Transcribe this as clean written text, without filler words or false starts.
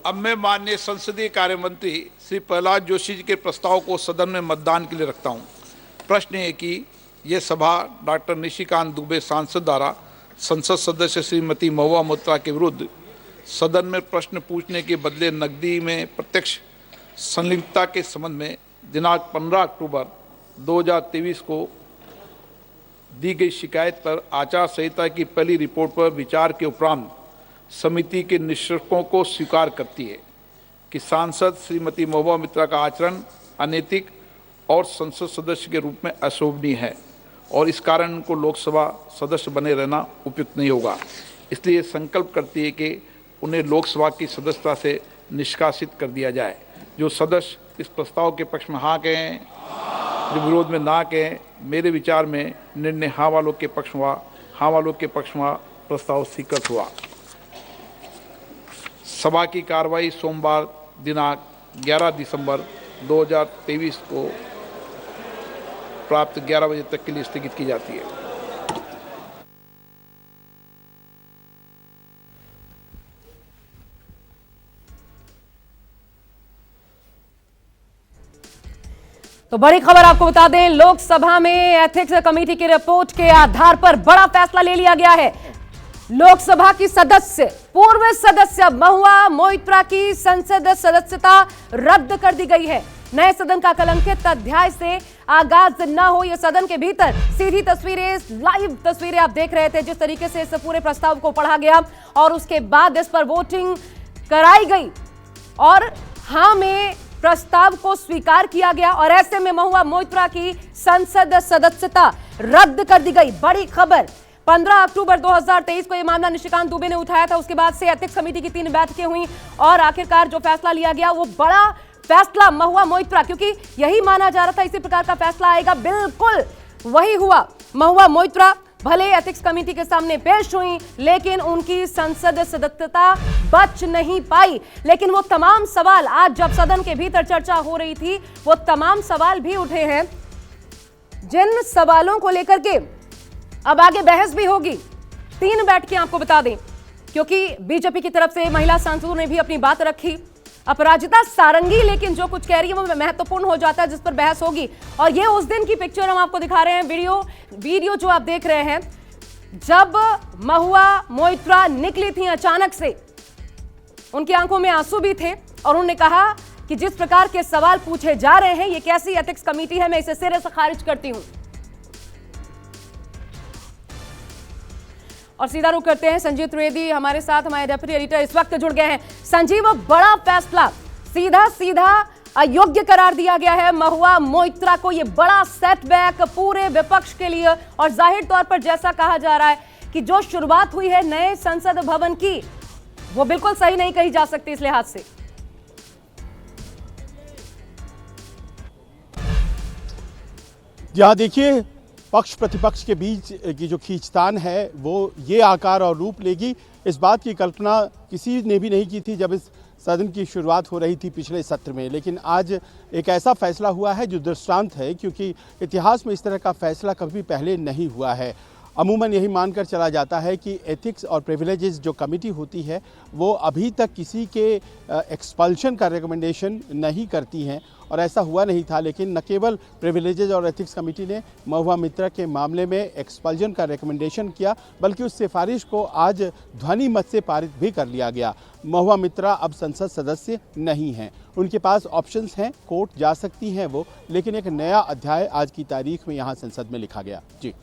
अब मैं माननीय संसदीय कार्य मंत्री श्री प्रहलाद जोशी जी के प्रस्ताव को सदन में मतदान के लिए रखता हूं। प्रश्न है कि यह सभा डॉक्टर निशिकांत दुबे सांसद द्वारा संसद सदस्य श्रीमती महुआ मोइत्रा के विरुद्ध सदन में प्रश्न पूछने के बदले नकदी में प्रत्यक्ष संलिप्तता के संबंध में दिनांक 15 अक्टूबर 2023 को दी गई शिकायत पर आचार संहिता की पहली रिपोर्ट पर विचार के उपरांत समिति के निष्कर्षों को स्वीकार करती है कि सांसद श्रीमती महुआ मोइत्रा का आचरण अनैतिक और संसद सदस्य के रूप में अशोभनीय है और इस कारण उनको लोकसभा सदस्य बने रहना उपयुक्त नहीं होगा। इसलिए संकल्प करती है कि उन्हें लोकसभा की सदस्यता से निष्कासित कर दिया जाए। जो सदस्य इस प्रस्ताव के पक्ष में हाँ कहें, जो विरोध में ना कहें, मेरे विचार में निर्णय हाँ वालों के पक्ष हुआ। हाँ वालों के पक्ष में प्रस्ताव स्वीकृत हुआ। सभा की कार्रवाई सोमवार दिनांक 11 दिसंबर 2023 को प्राप्त 11 बजे तक के लिए स्थगित की जाती है। तो बड़ी खबर आपको बता दें, लोकसभा में एथिक्स कमेटी की रिपोर्ट के आधार पर बड़ा फैसला ले लिया गया है। लोकसभा की सदस्य, पूर्व सदस्य महुआ मोइत्रा की संसद सदस्यता रद्द कर दी गई है। नए सदन का कलंकित अध्याय से आगाज न हो, यह सदन के भीतर सीधी तस्वीरें, लाइव तस्वीरें आप देख रहे थे जिस तरीके से इस पूरे प्रस्ताव को पढ़ा गया और उसके बाद इस पर वोटिंग कराई गई और हाँ में प्रस्ताव को स्वीकार किया गया और ऐसे में महुआ मोइत्रा की संसद सदस्यता रद्द कर दी गई। बड़ी खबर, 15 अक्टूबर 2023 को यह मामला निशिकांत दुबे ने उठाया था। उसके बाद से एथिक्स कमेटी की 3 बैठकें हुई और आखिरकार जो फैसला लिया गया वो बड़ा फैसला महुआ मोइत्रा, क्योंकि यही माना जा रहा था इसी प्रकार का फैसला आएगा, बिल्कुल वही हुआ। महुआ मोइत्रा भले एथिक्स कमेटी के सामने पेश हुई लेकिन उनकी संसद सदस्यता बच नहीं पाई। लेकिन वो तमाम सवाल आज जब सदन के भीतर चर्चा हो रही थी, वो तमाम सवाल भी उठे हैं जिन सवालों को लेकर के अब आगे बहस भी होगी। 3 बैठकें आपको बता दें, क्योंकि बीजेपी की तरफ से महिला सांसदों ने भी अपनी बात रखी। अपराजिता सारंगी लेकिन जो कुछ कह रही है वो महत्वपूर्ण हो जाता है, जिस पर बहस होगी। और ये उस दिन की पिक्चर हम आपको दिखा रहे हैं, वीडियो जो आप देख रहे हैं, जब महुआ मोइत्रा निकली थी अचानक से, उनकी आंखों में आंसू भी थे और उन्होंने कहा कि जिस प्रकार के सवाल पूछे जा रहे हैं, ये कैसी एथिक्स कमेटी है, मैं इसे सिरे से खारिज करती हूं। और सीधा रुख करते हैं, संजीव त्रिवेदी हमारे साथ, हमारे डेप्यूटी एडिटर इस वक्त जुड़ गए हैं। संजीव, बड़ा फैसला, सीधा अयोग्य करार दिया गया है महुआ मोइत्रा को। यह बड़ा सेटबैक पूरे विपक्ष के लिए और जाहिर तौर पर जैसा कहा जा रहा है कि जो शुरुआत हुई है नए संसद भवन की, वो बिल्कुल सही नहीं कही जा सकती इस लिहाज से। यहां देखिए, पक्ष प्रतिपक्ष के बीच की जो खींचतान है वो ये आकार और रूप लेगी, इस बात की कल्पना किसी ने भी नहीं की थी जब इस सदन की शुरुआत हो रही थी पिछले सत्र में। लेकिन आज एक ऐसा फैसला हुआ है जो दृष्टांत है, क्योंकि इतिहास में इस तरह का फैसला कभी पहले नहीं हुआ है। अमूमन यही मानकर चला जाता है कि एथिक्स और प्रिविलेजेस जो कमेटी होती है वो अभी तक किसी के एक्सपल्शन का रिकमेंडेशन नहीं करती हैं और ऐसा हुआ नहीं था। लेकिन न केवल प्रिविलेजेस और एथिक्स कमेटी ने महुआ मोइत्रा के मामले में एक्सपल्जन का रिकमेंडेशन किया, बल्कि उस सिफारिश को आज ध्वनि मत से पारित भी कर लिया गया। महुआ मोइत्रा अब संसद सदस्य नहीं हैं, उनके पास ऑप्शंस हैं, कोर्ट जा सकती हैं वो, लेकिन एक नया अध्याय आज की तारीख में यहाँ संसद में लिखा गया। जी।